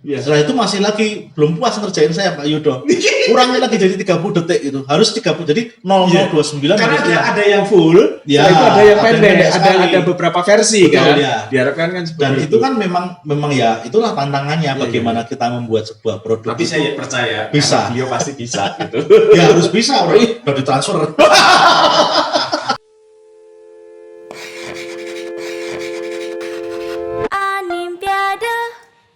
Ya. Setelah itu masih lagi belum puas ngerjain saya Pak Yudo. Kurangin lagi jadi 30 detik itu. Harus 30 jadi 0029. Karena harus ada yang full, ya, itu ada yang pendek, sekali. ada beberapa versi. Betul, kan. Ya. Diharapkan kan seperti dan itu kan memang ya itulah tantangannya bagaimana kita membuat sebuah produk. Tapi saya percaya bisa. Beliau pasti bisa gitu. Ya harus bisa, udah ditransfer.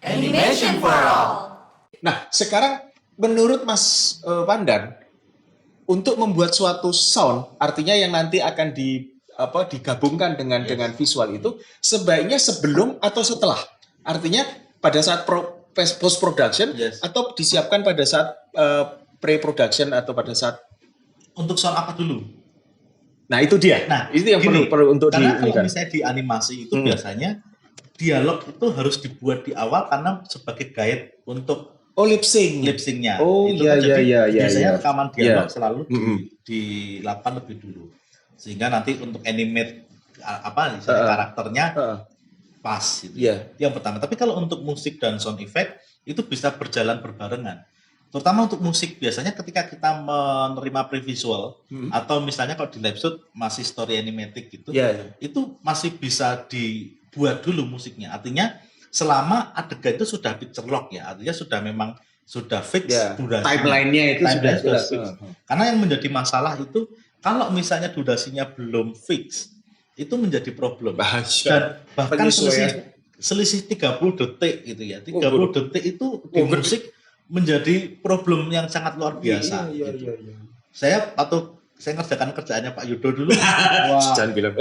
Animation for all. Nah, sekarang menurut Mas Pandan, untuk membuat suatu sound, artinya yang nanti akan digabungkan dengan visual itu, sebaiknya sebelum atau setelah? Artinya pada saat post production atau disiapkan pada saat pre production atau pada saat untuk sound apa dulu? Nah itu dia. Nah itu yang perlu untuk karena kalau misalnya di animasi itu biasanya dialog itu harus dibuat di awal karena sebagai guide untuk lip syncnya. Itu biasanya rekaman dialog selalu dilakukan lebih dulu sehingga nanti untuk animate karakternya pas gitu. Yang pertama. Tapi kalau untuk musik dan sound effect itu bisa berjalan berbarengan. Terutama untuk musik biasanya ketika kita menerima previsual atau misalnya kalau di live shoot masih story animatic gitu, itu masih bisa dibuat dulu musiknya. Artinya selama adegan itu sudah picture lock ya, artinya sudah fix durasi. Timeline-nya itu sudah fix. Karena yang menjadi masalah itu kalau misalnya durasinya belum fix, itu menjadi problem. Dan bahkan selisih 30 detik gitu ya. 30 detik itu di musik menjadi problem yang sangat luar biasa. Saya ngerjakan kerjaannya Pak Yudo dulu. Jangan bilang.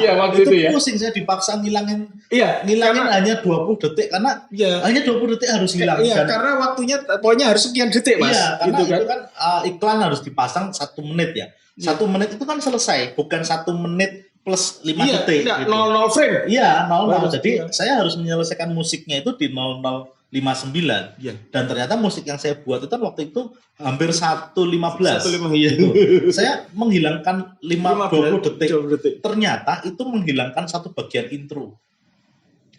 Iya waktu itu ya. Pusing saya dipaksa ngilangin hanya 20 detik karena hanya 20 detik harus hilang. Iya, karena waktunya pokoknya harus sekian detik, Mas. Iya, karena itu kan iklan harus dipasang 1 menit ya. 1 menit itu kan selesai, bukan 1 menit plus 5 detik. Gitu. 00 frame. Iya, 00. Jadi saya harus menyelesaikan musiknya itu di 00:59. Dan ternyata musik yang saya buat itu kan waktu itu hampir 1:15. Gitu. Saya menghilangkan 20 detik. Ternyata itu menghilangkan satu bagian intro.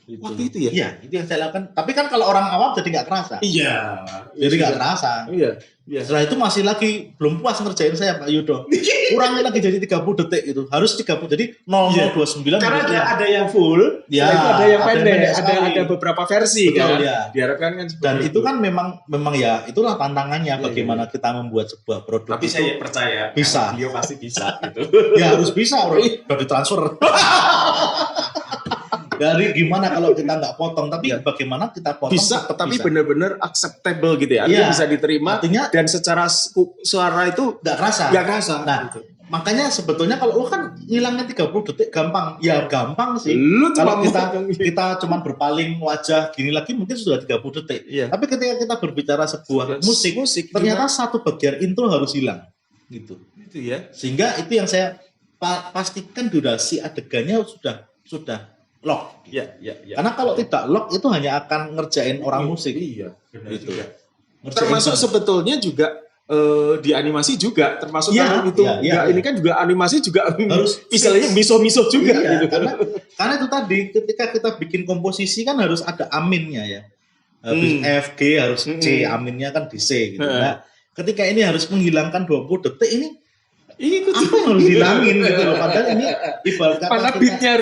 Waktu itu ya? Iya, itu yang saya lakukan. Tapi kan kalau orang awam jadi nggak kerasa. Iya. Jadi nggak kerasa. Iya. Setelah itu masih lagi belum puas ngerjain saya Pak Yudo. Kurangin lagi jadi 30 detik itu. Harus 30 jadi 0029. Karena ada yang full, itu ada yang pendek, ada beberapa versi. Betul, kan. Ya. Diharapkan kan seperti dan itu kan memang ya itulah tantangannya bagaimana kita membuat sebuah produk. Tapi saya percaya bisa. Beliau pasti bisa gitu. Ya harus bisa, udah ditransfer. Dari gimana kalau kita nggak potong, tapi bagaimana kita potong bisa, tapi benar-benar acceptable gitu ya, artinya bisa diterima. Artinya, dan secara suara itu nggak kerasa. Nah, gitu. Makanya sebetulnya kalau lo kan ngilangnya 30 detik gampang, ya gampang sih. Kalau kita cuma berpaling wajah gini lagi mungkin sudah 30 detik. Tapi ketika kita berbicara sebuah musik ternyata satu bagian intro harus hilang, gitu ya. Sehingga itu yang saya pastikan durasi adegannya sudah lock. Karena kalau tidak lock itu hanya akan ngerjain orang musik. Iya, gitu. Termasuk sebetulnya juga di animasi juga termasuk ini kan juga animasi juga harus istilahnya miso juga gitu. Karena itu tadi ketika kita bikin komposisi kan harus ada aminnya ya. F, G harus C, aminnya kan di C gitu. Nah, ketika ini harus menghilangkan 20 detik ini apa yang harus dihilangin gitu loh. Padahal ini ibarat kata beatnya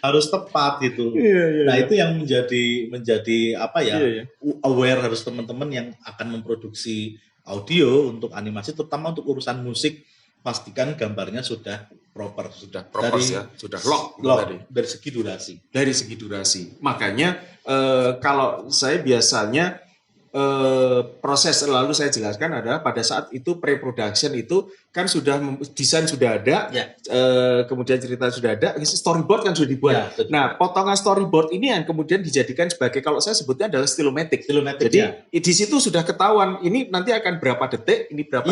harus tepat gitu. Nah itu yang menjadi apa ya, aware harus teman-teman yang akan memproduksi audio untuk animasi, terutama untuk urusan musik, pastikan gambarnya sudah proper, sudah lock dari segi durasi. Makanya kalau saya biasanya proses selalu saya jelaskan adalah pada saat itu pre-production itu kan sudah desain sudah ada, kemudian cerita sudah ada, storyboard kan sudah dibuat. Nah, potongan storyboard ini yang kemudian dijadikan sebagai, kalau saya sebutnya adalah stilomatic. Jadi di situ sudah ketahuan ini nanti akan berapa detik, ini berapa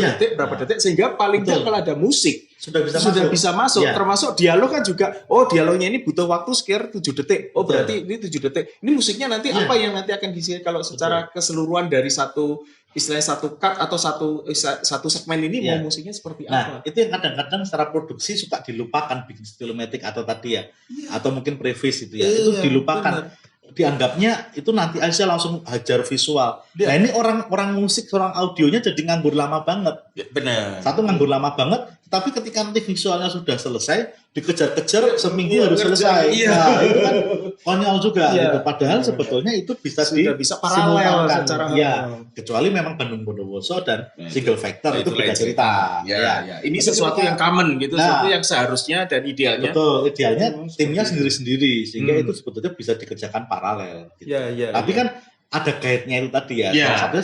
detik, sehingga paling tidak kalau ada musik sudah bisa masuk. Termasuk dialog kan juga, dialognya ini butuh waktu sekitar 7 detik. Berarti ini 7 detik. Ini musiknya nanti apa yang nanti akan diisi kalau secara keseluruhan dari satu cut atau satu segmen ini mau musiknya seperti apa? Itu yang kadang-kadang secara produksi suka dilupakan bikin stilomatic atau tadi ya, atau mungkin previs itu ya, itu dilupakan. dianggapnya itu nanti aja langsung hajar visual. Nah ini orang musik, orang audionya jadi nganggur lama banget. Benar. Satu nganggur lama banget, tapi ketika nanti visualnya sudah selesai, dikejar-kejar seminggu harus selesai. Nah itu kan konyol juga. Gitu. Padahal sebetulnya itu bisa bisa paralel secara kecuali memang Bandung Bondowoso dan Single Factor itu beda cerita. Ini sesuatu yang common gitu, sesuatu yang seharusnya dan idealnya. Betul, idealnya timnya sendiri-sendiri sehingga itu sebetulnya bisa dikerjakan paralel. Gitu. Tapi kan ada guide-nya itu tadi ya. Salah satunya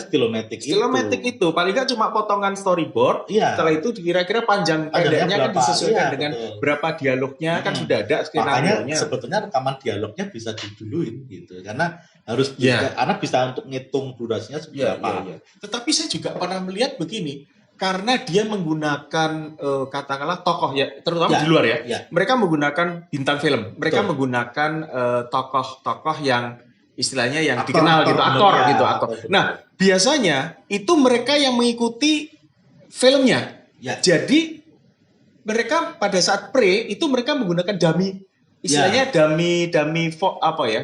Stilomatic itu paling nggak cuma potongan storyboard. Setelah itu kira-kira panjang pendeknya kan disesuaikan dengan berapa dialognya kan sudah ada skenario-nya. Makanya sebetulnya rekaman dialognya bisa diduluin gitu karena harus karena bisa untuk ngitung durasinya seberapa. Tetapi saya juga pernah melihat begini. Karena dia menggunakan katakanlah tokoh ya, terutama di luar ya. Mereka menggunakan bintang film. Mereka menggunakan tokoh-tokoh yang istilahnya yang dikenal gitu, aktor. Nah, biasanya itu mereka yang mengikuti filmnya. Jadi mereka pada saat itu mereka menggunakan dummy, istilahnya dummy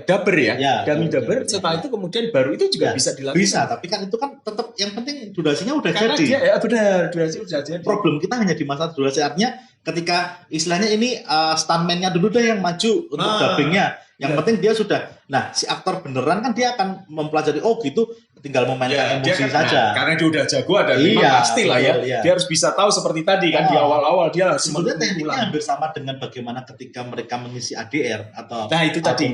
dubber ya. Dummy dubber. Setelah itu kemudian baru itu juga bisa dilakukan. Bisa, tapi kan itu kan tetap yang penting durasinya udah karena jadi. Benar, durasi udah jadi. Problem kita hanya di masalah durasi, artinya ketika istilahnya ini stuntman-nya dulu deh yang maju untuk dubbingnya. Yang penting dia sudah, nah si aktor beneran kan dia akan mempelajari, gitu tinggal memainkan emosi saja. Karena dia udah jago dan pasti lah ya. Dia harus bisa tahu seperti tadi kan di awal-awal dia harus sebenarnya tekniknya hampir sama dengan bagaimana ketika mereka mengisi ADR atau itu tadi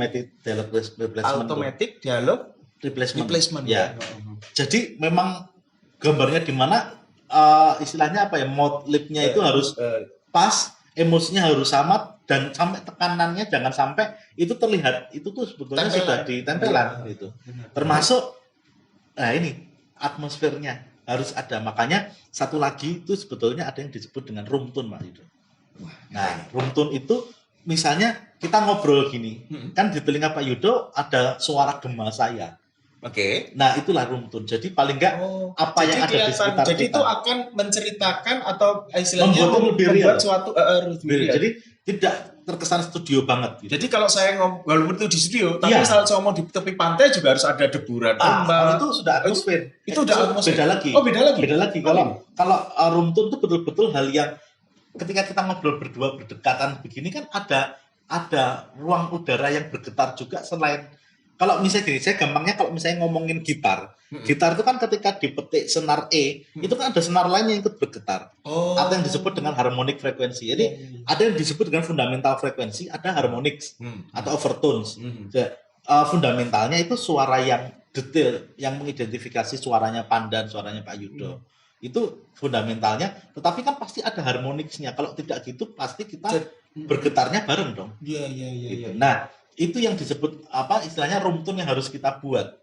automatic dialog replacement. Jadi memang gambarnya di mana istilahnya mode lip-nya itu harus pas, emosinya harus sama dan sampai tekanannya jangan sampai itu terlihat, itu tuh sebetulnya sudah ditempelan gitu. Termasuk ini atmosfernya harus ada. Makanya satu lagi itu sebetulnya ada yang disebut dengan room tone, Pak Yudo. Nah, room tone itu misalnya kita ngobrol gini, kan di telinga Pak Yudo ada suara gema saya. Nah itulah room tone. Jadi paling enggak apa yang ada di sekitar jadi kita. itu akan menceritakan atau istilahnya membuat suatu jadi tidak terkesan studio banget gitu. Jadi kalau saya walaupun itu di studio, tapi kalau saya ngomong di tepi pantai juga harus ada deburan ombak. Itu sudah atmosfer. Itu udah atmosfer. Beda lagi. Beda lagi. Kalau room tone itu betul-betul hal yang ketika kita ngobrol berdua berdekatan begini kan ada ruang udara yang bergetar juga selain. Kalau misalnya gini, saya gampangnya kalau misalnya ngomongin gitar itu kan ketika dipetik senar E, itu kan ada senar lain yang ikut bergetar. Atau yang disebut dengan harmonic frekuensi. Jadi ada yang disebut dengan fundamental frekuensi, ada harmonics atau overtones. Fundamentalnya itu suara yang detail, yang mengidentifikasi suaranya Pandan, suaranya Pak Yudo. Itu fundamentalnya, tetapi kan pasti ada harmonicsnya. Kalau tidak gitu pasti kita bergetarnya bareng dong. Iya. Nah, itu yang disebut istilahnya room tone yang harus kita buat.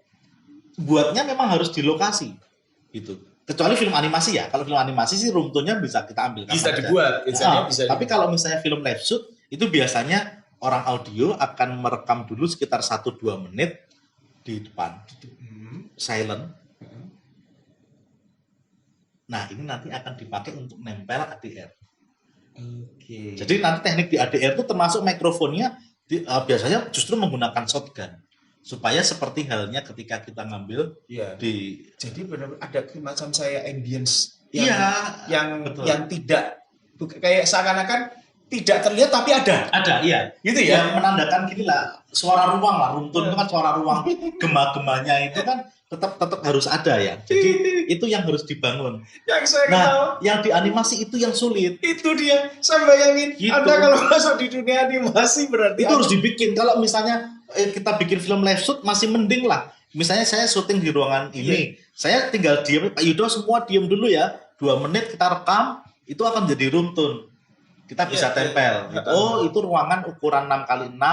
Buatnya memang harus di lokasi gitu. Kecuali film animasi ya. Kalau film animasi sih room tone-nya bisa kita ambil. Bisa dibuat. Tapi kalau misalnya film live shoot itu biasanya orang audio akan merekam dulu sekitar 1-2 menit di depan, silent. Nah ini nanti akan dipakai untuk nempel ADR. Jadi nanti teknik di ADR itu termasuk mikrofonnya. Biasanya justru menggunakan shotgun supaya seperti halnya ketika kita ngambil jadi benar ada macam saya ambience yang tidak kayak seakan-akan tidak terlihat tapi ada gitu ya, yang menandakan gini lah, suara ruang lah, room tone itu kan suara ruang, gema-gemanya itu kan tetap harus ada ya. Jadi itu yang harus dibangun. Yang saya kenal, yang di animasi itu yang sulit. Itu dia, saya bayangin. Gitu. Anda kalau masuk di dunia animasi berarti itu harus dibikin. Kalau misalnya kita bikin film live shoot masih mending lah. Misalnya saya syuting di ruangan ini, saya tinggal diam, Pak Yudo semua diam dulu ya. 2 menit kita rekam, itu akan jadi room tone. Kita bisa tempel. Itu ruangan ukuran 6x6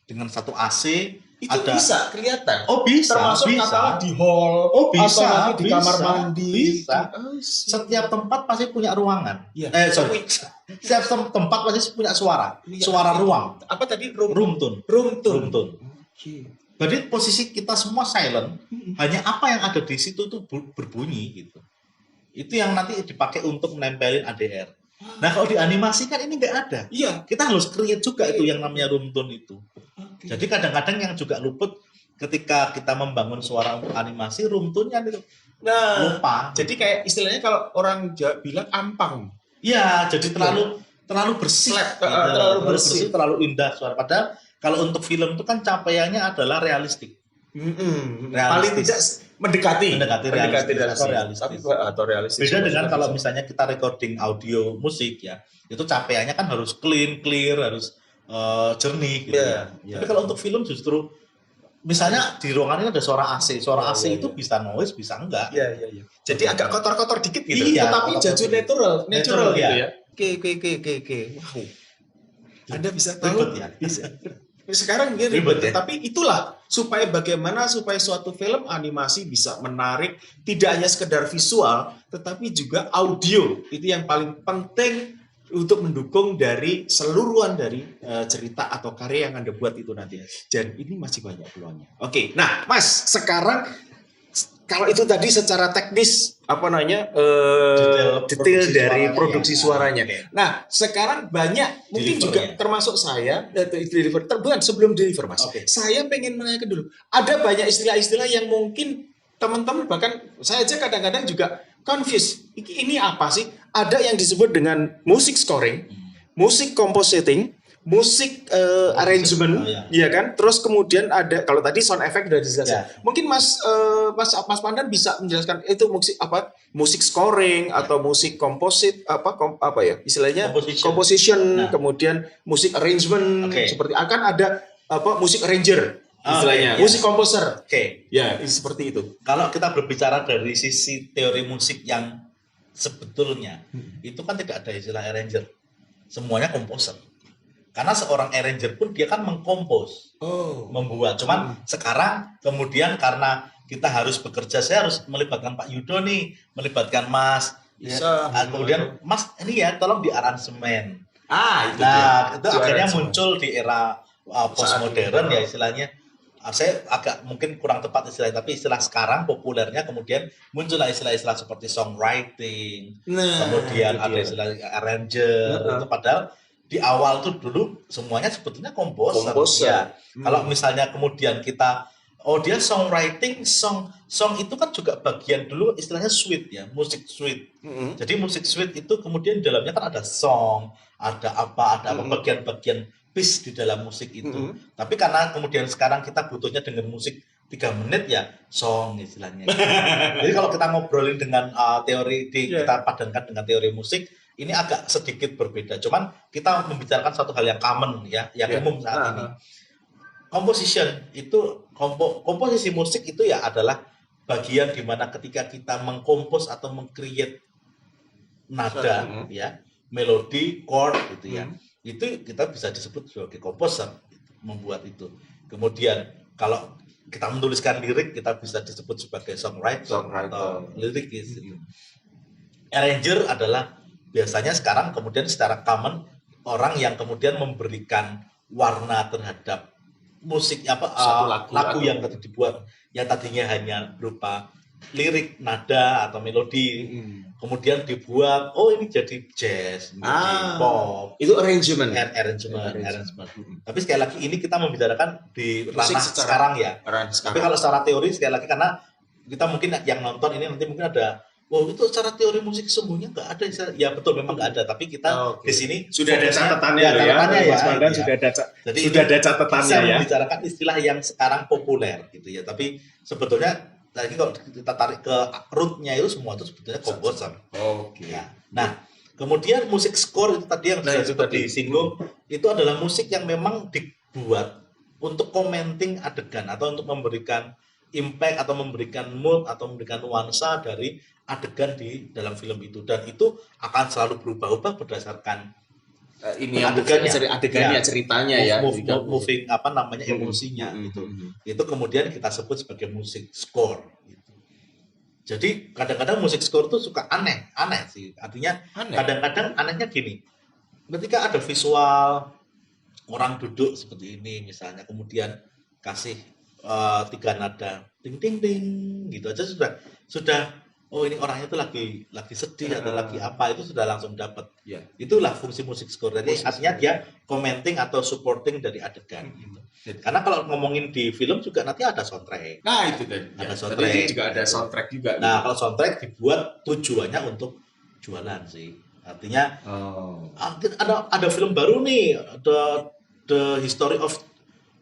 dengan satu AC. Itu bisa kelihatan. Bisa. Termasuk katakanlah di hall. Bisa. Atau nanti di kamar mandi. Bisa. Setiap tempat pasti punya ruangan. Setiap tempat pasti punya suara. Suara ruang. Apa tadi? Room tone. Berarti posisi kita semua silent. Hanya apa yang ada di situ tuh berbunyi gitu. Itu yang nanti dipakai untuk menempelin ADR. Nah kalau di animasi kan ini nggak ada. Kita harus create juga itu yang namanya room tone itu. Jadi kadang-kadang yang juga luput ketika kita membangun suara untuk animasi, room tune-nya itu Nah, lupa. jadi kayak istilahnya kalau orang Jawa bilang ampang. Iya, jadi terlalu bersih, Flat, gitu. terlalu bersih. Terlalu indah suara. Padahal kalau untuk film itu kan capaiannya adalah realistik. Paling tidak mendekati realistis. Atau realistis. Beda dengan kalau misalnya kita recording audio musik ya, itu capaiannya kan harus clear, harus jernih gitu ya. Tapi kalau untuk film justru misalnya di ruangan ini ada suara AC itu bisa noise, bisa enggak. Iya. Jadi agak kotor-kotor dikit gitu. Iya, Tetapi jaju natural gitu ya. Oke. Wow. Anda bisa tahu Ribet ya? Bisa. Sekarang dia Ribet ribet, ya? tapi itulah supaya suatu film animasi bisa menarik, tidak hanya sekedar visual, tetapi juga audio. Itu yang paling penting untuk mendukung dari seluruhan dari cerita atau karya yang Anda buat itu nanti. Dan ini masih banyak peluangnya. Oke, nah Mas, sekarang kalau itu tadi secara teknis detail dari produksi suaranya. Nah, sekarang banyak mungkin juga termasuk saya sebelum deliver Mas. Saya pengen menanyakan dulu. Ada banyak istilah-istilah yang mungkin teman-teman bahkan saya aja kadang-kadang juga confused. Ini apa sih? Ada yang disebut dengan musik scoring, musik compositing, musik arrangement, ya kan? Terus kemudian ada kalau tadi sound effect sudah dijelaskan. Mungkin Mas Pandan bisa menjelaskan itu musik apa? Musik scoring atau musik composite istilahnya composition, kemudian musik arrangement seperti akan ada musik arranger istilahnya, musik komposer. Ya, seperti itu. Kalau kita berbicara dari sisi teori musik yang sebetulnya itu kan tidak ada istilah arranger. Semuanya komposer. Karena seorang arranger pun dia kan mengkompos, membuat. Cuman sekarang kemudian karena kita harus bekerja, saya harus melibatkan Pak Yudo nih, melibatkan Mas. Kemudian Mas ini ya tolong di aransemen. Itu akhirnya muncul di era postmodern ya istilahnya. Saya agak mungkin kurang tepat istilahnya, tapi istilah sekarang populernya kemudian muncullah istilah-istilah seperti songwriting, kemudian ada istilah arranger, itu padahal di awal tuh dulu semuanya sebetulnya komposer. Ya. Kalau misalnya kemudian kita dia songwriting, song itu kan juga bagian dulu istilahnya suite ya, musik suite. Jadi musik suite itu kemudian di dalamnya kan ada song, ada bagian-bagian piece di dalam musik itu. Tapi karena kemudian sekarang kita butuhnya dengan musik 3 menit ya song istilahnya. Jadi kalau kita ngobrolin dengan kita padankan dengan teori musik, ini agak sedikit berbeda. Cuman kita membicarakan satu hal yang common ya, yang umum saat ini. Composition itu komposisi musik itu ya adalah bagian di mana ketika kita mengkompos atau meng-create nada ya, melodi, chord gitu ya. Itu kita bisa disebut sebagai komposer membuat itu. Kemudian kalau kita menuliskan lirik kita bisa disebut sebagai songwriter atau lyrikis. Arranger adalah biasanya sekarang kemudian secara common orang yang kemudian memberikan warna terhadap musik lagu yang tadi dibuat yang tadinya hanya berupa lirik, nada atau melodi, kemudian dibuat ini jadi jazz, jadi pop. Itu arrangement. Tapi sekali lagi ini kita membicarakan di ranah sekarang ya. Tapi kalau secara teori sekali lagi karena kita mungkin yang nonton ini nanti mungkin ada itu secara teori musik sesungguhnya nggak ada. Ya betul memang nggak ada. Tapi kita di sini sudah ada catatannya sudah ada catatannya ya. Membicarakan istilah yang sekarang populer gitu ya. Tapi sebetulnya tadi kalau kita tarik ke rootnya itu semua itu sebetulnya komposer. Ya. Nah kemudian musik score itu tadi yang sudah disinggung itu adalah musik yang memang dibuat untuk commenting adegan atau untuk memberikan impact atau memberikan mood atau memberikan nuansa dari adegan di dalam film itu, dan itu akan selalu berubah-ubah berdasarkan adegannya ceritanya moving emosinya gitu. Itu kemudian kita sebut sebagai musik score gitu. Jadi kadang-kadang musik score itu suka aneh sih, artinya kadang-kadang anehnya gini, ketika ada visual orang duduk seperti ini misalnya, kemudian kasih 3 nada ting ting ting gitu aja sudah oh ini orangnya tuh lagi sedih atau lagi apa, itu sudah langsung dapat. Ya. Itulah fungsi musik score. Jadi artinya dia commenting atau supporting dari adegan gitu. Karena kalau ngomongin di film juga nanti ada soundtrack. Nah itu tadi. Ada Ya, soundtrack. tadi juga ada soundtrack juga. Nah kalau soundtrack dibuat tujuannya untuk jualan sih. Artinya ada film baru nih, The History of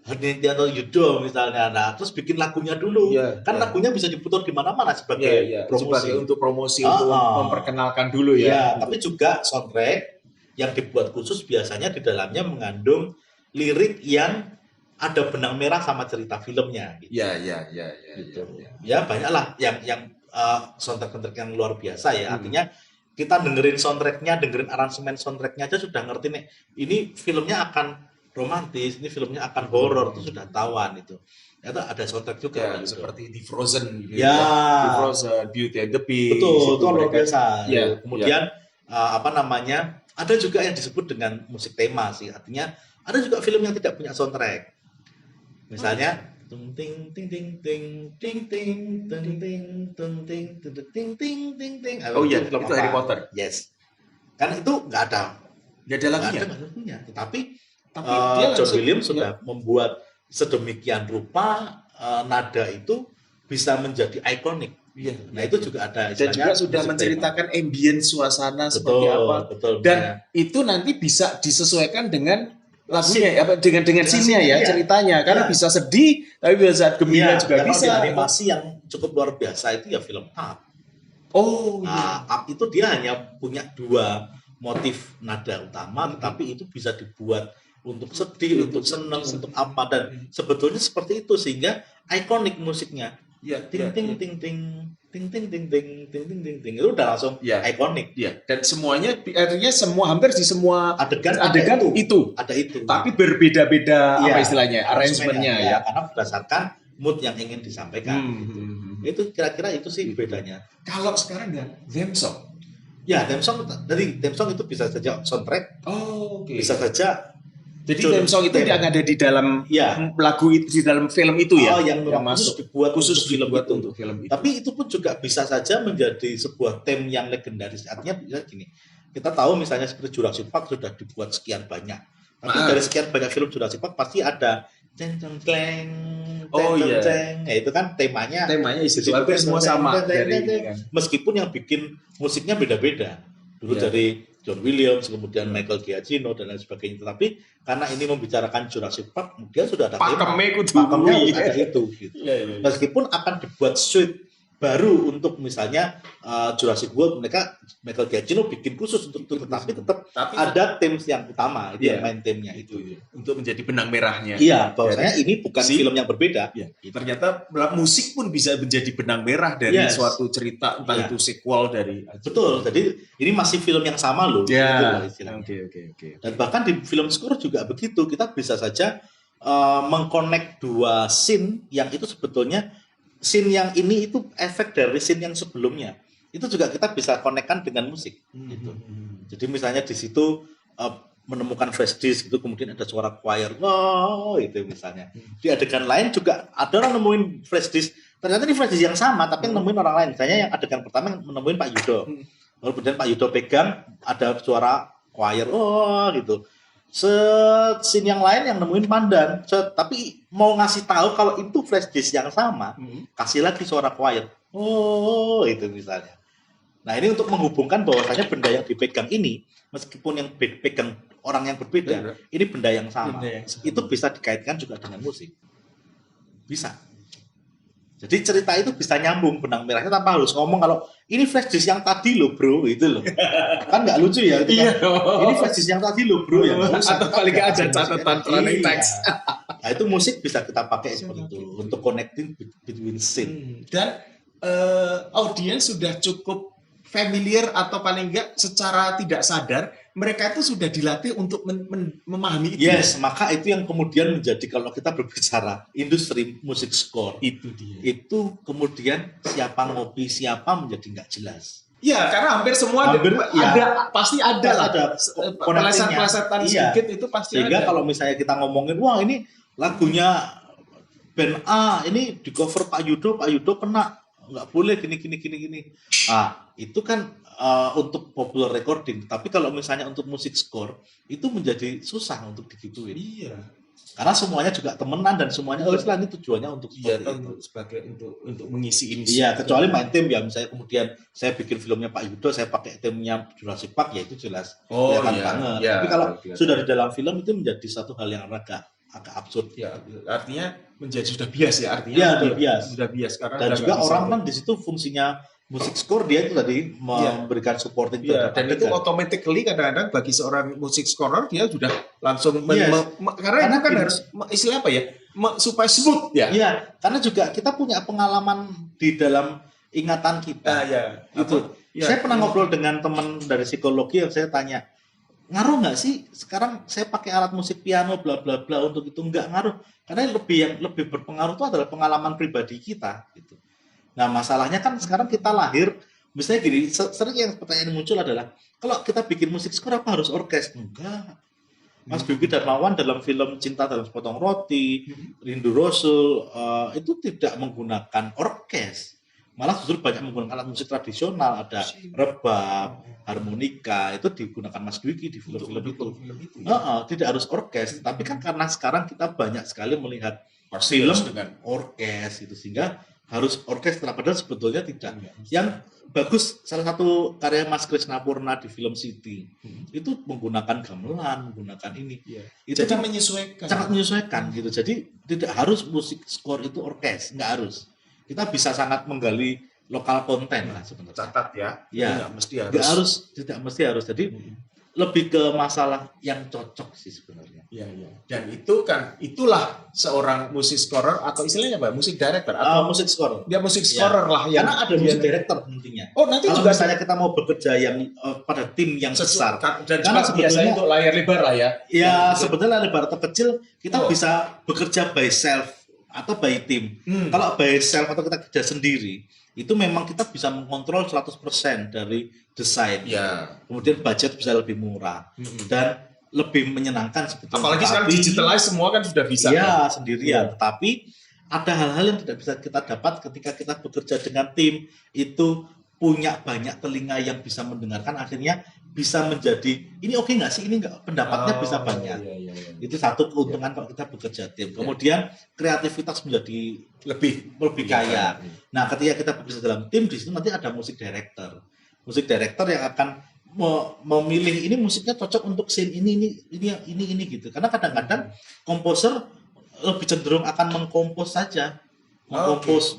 Nintendo Yudo misalnya. Nah, terus bikin lagunya dulu. Lagunya bisa diputar di mana-mana sebagai promosi. Sebagai untuk promosi untuk memperkenalkan dulu ya. Iya, tapi juga soundtrack yang dibuat khusus biasanya di dalamnya mengandung lirik yang ada benang merah sama cerita filmnya gitu. Gitu. Ya, banyaklah yang soundtrack yang luar biasa ya. Artinya kita dengerin soundtracknya, dengerin aransemen soundtracknya aja sudah ngerti nih. Ini filmnya akan romantis, ini filmnya akan horor, itu sudah tahuan itu. Itu ada soundtrack juga. Ya, seperti di Frozen. Gitu. Ya. Di Frozen, Beauty and the Beast. Betul, itu luar biasa. Ya, Kemudian ada juga yang disebut dengan musik tema sih. Artinya ada juga film yang tidak punya soundtrack. Misalnya ting ting ting ting ting ting ting ting ting ting ting ting ting ting. Oh iya, itu Harry Potter. Yes. Kan itu nggak ada lagunya. Tetapi dia John Williams sudah membuat sedemikian rupa nada itu bisa menjadi ikonik. Nah itu juga ada. Dan juga sudah menceritakan ambience suasana seperti apa. Dan itu nanti bisa disesuaikan dengan lagunya dengan scene-nya ya, ceritanya. Karena bisa sedih, tapi pada saat gembira juga bisa. Animasi yang cukup luar biasa itu ya film Up. Up itu dia hanya punya 2 motif nada utama, tetapi itu bisa dibuat untuk sedih, untuk senang, untuk apa, dan sebetulnya seperti itu sehingga ikonik musiknya. Ting ting ting ting ting ting ting ting ting ting ting ting itu udah langsung ikonik. Dan semuanya artinya hampir di semua adegan itu ada itu. Tapi berbeda-beda apa istilahnya, arrangementnya ya. Karena berdasarkan mood yang ingin disampaikan. Itu kira-kira itu sih bedanya. Kalau sekarang dan theme song. Ya, theme song itu bisa saja soundtrack. Bisa saja. Jadi theme song itu yang ada di dalam lagu itu, di dalam film itu yang masuk khusus dibuat untuk film itu. Tapi itu pun juga bisa saja menjadi sebuah theme yang legendaris. Artinya gini, kita tahu misalnya seperti Jurassic Park sudah dibuat sekian banyak. Tapi dari sekian banyak film Jurassic Park pasti ada ceng ceng ceng. Ya itu kan temanya itu hampir semua sama dari meskipun yang bikin musiknya beda-beda. Dulu dari John Williams, kemudian Michael Giacchino dan lain sebagainya. Tapi karena ini membicarakan Jurassic Park, dia sudah ada pakemnya ada itu. Gitu. Meskipun akan dibuat suite baru untuk misalnya Jurassic World, Michael Giacchino bikin khusus untuk itu, tetapi tetap ada themes yang utama, itu yang main theme-nya itu. Untuk menjadi benang merahnya. Iya, bahwasanya ini bukan film yang berbeda. Ternyata musik pun bisa menjadi benang merah dari suatu cerita, entah itu sequel dari. Betul, jadi ini masih film yang sama loh. Oke. Dan bahkan di film score juga begitu, kita bisa saja mengconnect 2 scene yang itu sebetulnya scene yang ini itu efek dari scene yang sebelumnya. Itu juga kita bisa konekkan dengan musik gitu. Jadi misalnya di situ menemukan flash disk itu, kemudian ada suara choir, itu misalnya. Di adegan lain juga ada orang nemuin flash disk. Ternyata ini flash disk yang sama tapi yang nemuin orang lain. Misalnya yang adegan pertama yang menemuin Pak Yudo. Kemudian Pak Yudo pegang ada suara choir, gitu. Scene yang lain yang nemuin Pandan, tapi mau ngasih tahu kalau itu flash disk yang sama, kasih lagi suara choir, itu misalnya. Nah ini untuk menghubungkan bahwasanya benda yang dipegang ini, meskipun yang pegang orang yang berbeda, ini benda yang sama. Itu bisa dikaitkan juga dengan musik, bisa. Jadi cerita itu bisa nyambung benang merahnya tanpa harus ngomong kalau ini flash disk yang tadi loh bro, itu loh. Kan nggak lucu ya itu kan. Ini flash disk yang tadi loh bro ya. Atau paling nggak ada catatan running text. Nah itu musik bisa kita pakai seperti itu untuk connecting between scene. Dan audiens sudah cukup familiar atau paling enggak secara tidak sadar mereka itu sudah dilatih untuk memahami itu. Yes, maka itu yang kemudian menjadi kalau kita berbicara industri musik score itu dia. Itu kemudian siapa ngopi siapa menjadi nggak jelas. Ya, karena hampir semua pasti ada pelesetan sedikit itu pasti sehingga ada. Kalau misalnya kita ngomongin wah ini lagunya band A ini di cover Pak Yudo kena nggak boleh gini. Nah, itu kan untuk popular recording. Tapi kalau misalnya untuk musik score itu menjadi susah untuk digituin. Iya. Karena semuanya juga temenan dan semuanya ini tujuannya untuk Iya, seperti itu. untuk sebagai untuk mengisi ini. Iya, kecuali main tim ya, misalnya kemudian saya bikin filmnya Pak Yudo, saya pakai timnya Jurassic Park, ya itu jelas kelihatan banget. Iya, tapi kalau iya. sudah di dalam film itu menjadi satu hal yang agak absurd. Ya, artinya menjadi sudah bias ya, artinya ya, sudah bias karena dan juga orang kan di situ fungsinya musik score dia itu tadi memberikan supporting dan itu automatically kadang-kadang bagi seorang musik scorer dia sudah langsung karena itu kan harus istilah apa ya, supaya smooth ya. Iya, karena juga kita punya pengalaman di dalam ingatan kita. Itu. Saya pernah ngobrol dengan teman dari psikologi yang saya tanya, ngaruh nggak sih sekarang saya pakai alat musik piano bla bla bla untuk itu? Nggak ngaruh, karena yang lebih berpengaruh itu adalah pengalaman pribadi kita gitu. Nah, masalahnya kan sekarang kita lahir, misalnya gini, sering yang pertanyaan yang muncul adalah, kalau kita bikin musik score apa harus orkes? Enggak. Mas Dwiki Darmawan dalam film Cinta dalam Sepotong Roti, Rindu Rasul, itu tidak menggunakan orkes. Malah justru banyak menggunakan alat musik tradisional, ada rebab, harmonika, itu digunakan Mas Dwiki di film-film itu. Tidak harus orkes, tapi kan karena sekarang kita banyak sekali melihat film dengan orkes, itu sehingga harus orkestra, padahal sebetulnya tidak. Yang bagus, salah satu karya Mas Krishna Purna di film City itu menggunakan gamelan, menggunakan ini. Itu jadi kan sangat menyesuaikan gitu. Jadi tidak harus musik score itu orkes, nggak harus. Kita bisa sangat menggali lokal konten lah sebenarnya. Catat ya. Nggak harus. Tidak mesti harus. Jadi lebih ke masalah yang cocok sih sebenarnya. Iya. Dan itulah seorang musik scorer atau istilahnya apa? Musik director atau musik scorer. Dia musik scorer lah yang karena ada musik director nantinya. Oh, nanti kalau juga misalnya kita mau bekerja yang pada tim yang besar. Dan karena biasanya untuk layar lebar lah ya. Ya, sebetulnya lebar atau kecil kita bisa bekerja by self atau by team. Kalau by self atau kita kerja sendiri, itu memang kita bisa mengontrol 100% dari desain. Kemudian budget bisa lebih murah dan lebih menyenangkan sebetulnya. Apalagi sekarang digitalize semua kan sudah bisa. Iya, sendirian. Tapi ada hal-hal yang tidak bisa kita dapat ketika kita bekerja dengan tim, itu punya banyak telinga yang bisa mendengarkan, akhirnya bisa menjadi ini oke nggak sih, ini nggak, pendapatnya bisa banyak. Itu satu keuntungan kalau kita bekerja tim. Kemudian kreativitas menjadi lebih kaya. Nah, ketika kita bekerja dalam tim, di situ nanti ada musik director yang akan memilih ini musiknya cocok untuk scene ini gitu. Karena kadang-kadang komposer lebih cenderung akan mengkompos saja.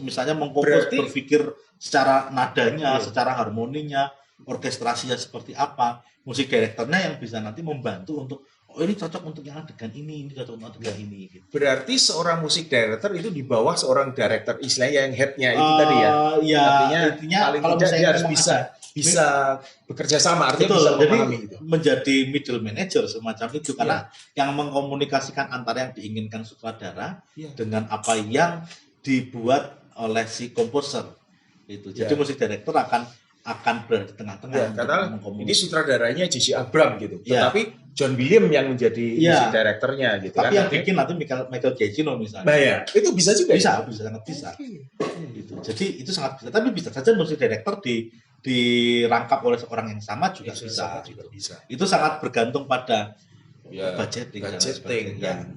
Misalnya berpikir secara nadanya, secara harmoninya, orkestrasinya seperti apa. Musik direkturnya yang bisa nanti membantu untuk ini cocok untuk yang adegan ini cocok untuk adegan ini gitu. Berarti seorang musik director itu di bawah seorang director, istilahnya yang headnya itu tadi ya. Artinya paling tidak dia harus bisa bekerja sama, artinya bisa memahami itu. Menjadi middle manager semacam itu karena yang mengkomunikasikan antara yang diinginkan sutradara dengan apa yang dibuat oleh si komposer itu. Jadi musik director akan berada di tengah-tengah. Katakanlah ini sutradaranya J.J. Abrams gitu. Tetapi John Williams yang menjadi musik directornya gitu. Tapi yang bikin nanti Michael Giacchino misalnya. Nah itu bisa juga. Sangat bisa. Gitu. Jadi itu sangat bisa. Tapi bisa saja musik director dirangkap oleh seorang yang sama juga bisa. Itu sangat bergantung pada budgeting dan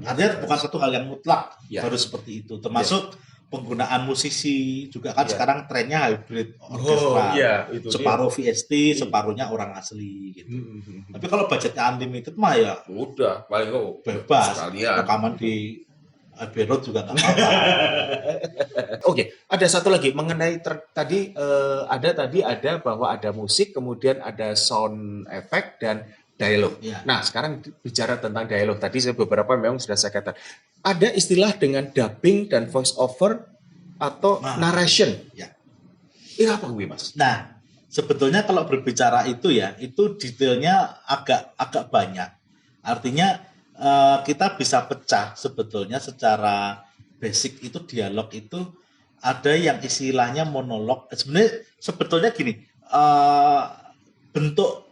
artinya bukan satu hal yang mutlak harus seperti itu. Termasuk penggunaan musisi juga kan sekarang trennya hybrid orkestra. Separuh VST, separuhnya orang asli gitu. Tapi kalau budgetnya unlimited mah ya udah paling bebas. Rekaman di Abbey Road juga nggak apa-apa. Oke, ada satu lagi mengenai tadi ada bahwa ada musik, kemudian ada sound effect dan dialog. Nah, sekarang bicara tentang dialog. Tadi saya beberapa memang sudah saya katakan. Ada istilah dengan dubbing dan voice over atau narration. Ini apa gue, Mas? Nah, sebetulnya kalau berbicara itu itu detailnya agak banyak. Artinya kita bisa pecah sebetulnya secara basic itu dialog itu ada yang istilahnya monolog. Sebetulnya gini, bentuk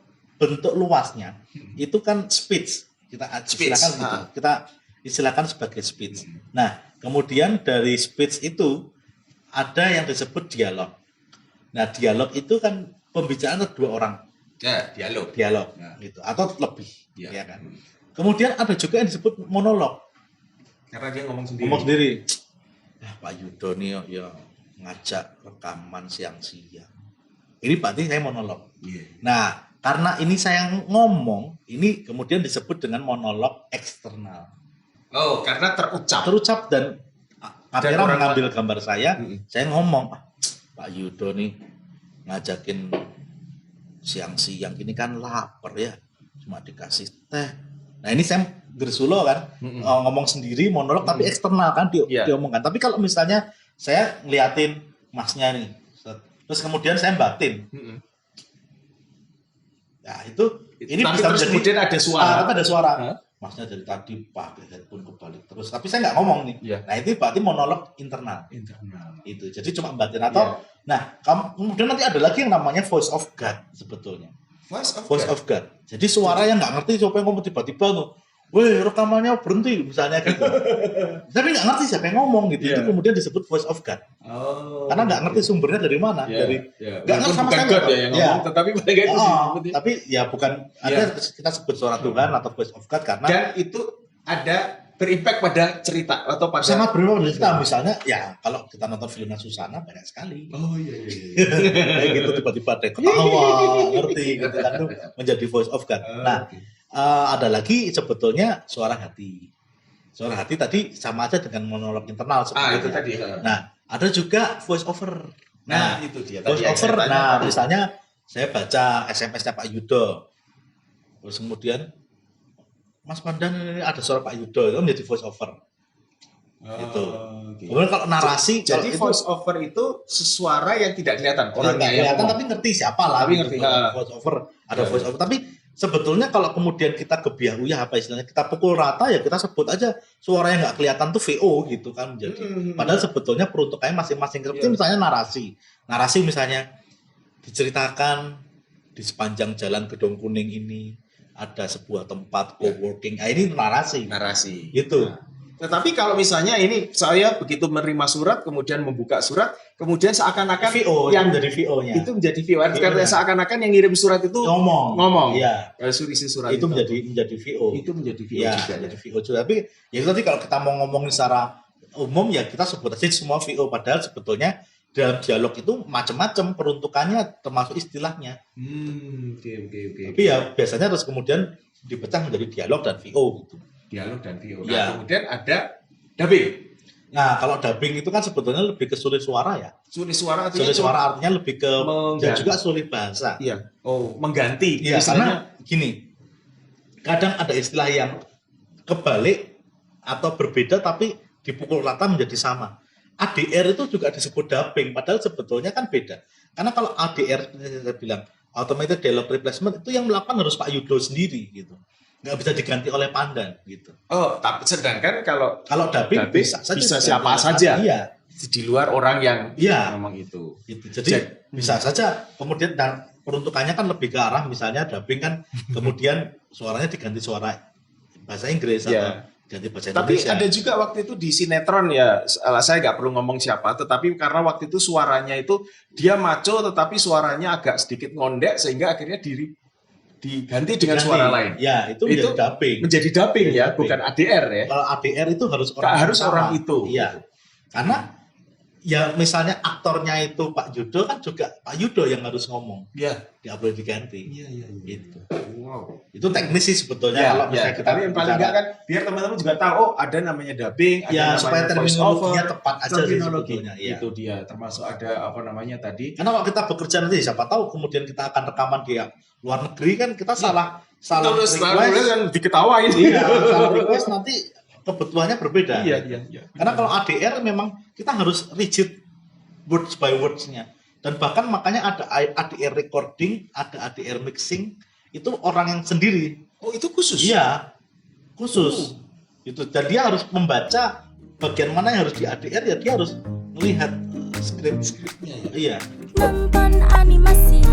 luasnya itu kan speech. Kita istilahkan gitu. Kita istilahkan sebagai speech. Nah, kemudian dari speech itu ada yang disebut dialog. Nah, dialog itu kan pembicaraan dua orang. Ya, dialog. Nah, gitu atau lebih, ya kan. Hmm. Kemudian ada juga yang disebut monolog. Karena dia ngomong sendiri. Ngomong sendiri. Pak Yudo nih ya ngajak rekaman siang-siang. Ini berarti saya monolog. Yeah. Nah, karena ini saya ngomong, ini kemudian disebut dengan monolog eksternal. Oh, karena terucap. Terucap dan kamera orang mengambil gambar saya ngomong, Pak Yudo nih ngajakin siang-siang ini kan lapar ya, cuma dikasih teh. Nah ini saya gersulo kan, ngomong sendiri monolog tapi eksternal kan diomongkan. Tapi kalau misalnya saya ngeliatin masnya nih, terus kemudian saya batin, ya itu ini tapi bisa terus menjadi kemudian ada suara. Ada suara. Masnya dari tadi pakai headphone kebalik terus, tapi saya nggak ngomong nih. Nah itu berarti monolog internal. Itu jadi cuma batin atau nah kemudian nanti ada lagi yang namanya voice of God sebetulnya. Voice of God. Jadi suara yang nggak ngerti siapa yang ngomong tiba-tiba tuh, weh rekamannya berhenti misalnya gitu. Tapi nggak ngerti siapa yang ngomong gitu. Itu kemudian disebut voice of God. Karena nggak ngerti sumbernya dari mana. Nggak ngerti sama sekali. God ya yang ngomong, tetapi mereka itu tapi ya bukan ada kita sebut suara Tuhan atau voice of God karena dan itu ada berimpact pada cerita atau pada sangat berimpact pada cerita. Misalnya ya kalau kita nonton filmnya Susana banyak sekali. Oh iya. Kayak gitu tiba-tiba ada ketawa, ngerti gitu kan itu menjadi voice of God. Nah, ada lagi sebetulnya suara hati. Suara hati tadi sama aja dengan monolog internal seperti itu tadi. Nah, ada juga voice over. Nah, itu dia voice over. Nah, misalnya saya baca SMS-nya Pak Yudo. Terus kemudian Mas Pandan ini ada suara Pak Yudo, itu menjadi voice over. Gitu. Kemudian kalau narasi, jadi voice over itu suara yang tidak kelihatan orangnya yang kelihatan tapi ngerti siapa lah. Tapi ngerti. Voice over, ada voice over. Tapi sebetulnya kalau kemudian kita gebiah-uyah apa istilahnya, kita pukul rata ya kita sebut aja suara yang nggak kelihatan tuh VO gitu kan menjadi. Padahal sebetulnya peruntukannya masing-masing. Seperti misalnya narasi. Narasi misalnya diceritakan di sepanjang jalan Gedung Kuning ini ada sebuah tempat co-working. Ini narasi. Gitu. Tetapi kalau misalnya ini saya begitu menerima surat, kemudian membuka surat, kemudian seakan-akan VO yang menjadi VO-nya. Itu menjadi VO. Karena seakan-akan yang ngirim surat itu ngomong. Iya. Isi surat itu menjadi VO. Itu menjadi VO ya, juga. Menjadi VO juga. Tapi ya tadi kalau kita mau ngomongin secara umum ya kita sebut aja semua VO. Padahal sebetulnya dalam dialog itu macam-macam peruntukannya termasuk istilahnya. Oke. Tapi ya biasanya terus kemudian dipecah menjadi dialog dan VO gitu. Dialog dan VO. Nah, ya. Kemudian ada dubbing. Nah, kalau dubbing itu kan sebetulnya lebih ke sulit suara ya. Sulit suara artinya lebih ke dan juga sulit bahasa. Iya. Oh, mengganti. Iya, karena gini. Kadang ada istilah yang kebalik atau berbeda tapi dipukul rata menjadi sama. ADR itu juga disebut dubbing, padahal sebetulnya kan beda. Karena kalau ADR seperti saya bilang, automated dialogue replacement itu yang melakukan harus Pak Yudo sendiri gitu. Nggak bisa diganti oleh Pandan gitu. Oh, tapi sedangkan kalau dubbing bisa siapa saja. Iya. Di luar orang yang ngomong itu. Jadi bisa saja kemudian dan peruntukannya kan lebih ke arah misalnya dubbing kan kemudian suaranya diganti suara bahasa Inggris atau ganti bahasa Indonesia. Tapi ada juga waktu itu di sinetron ya, saya nggak perlu ngomong siapa, tetapi karena waktu itu suaranya itu dia maco tetapi suaranya agak sedikit ngondek sehingga akhirnya diganti dengan suara lain. Ya, itu menjadi dubbing. Menjadi dubbing ya, bukan ADR ya. Kalau ADR itu harus orang itu. Iya. Karena ya misalnya aktornya itu Pak Yudo kan juga Pak Yudo yang harus ngomong. Iya. Tidak boleh diganti. Iya. Gitu. Wow. Itu teknis sih sebetulnya kalau misalnya kita tapi yang paling enggak kan biar teman-teman juga tahu ada namanya dubbing, ada namanya supaya terminologinya tepat aja sih sebetulnya. Itu dia termasuk ada tadi. Karena kalau kita bekerja nanti siapa tahu kemudian kita akan rekaman di luar negeri kan kita salah request kan diketawain. Iya, salah request nanti kebutuhannya berbeda. Iya. Karena kalau ADR memang kita harus rigid words by words-nya. Dan bahkan makanya ada ADR recording, ada ADR mixing, itu orang yang sendiri. Oh, itu khusus? Iya, khusus. Itu. Dan dia harus membaca bagian mana yang harus di ADR, ya dia harus melihat skripnya. Iya. Nonton animasi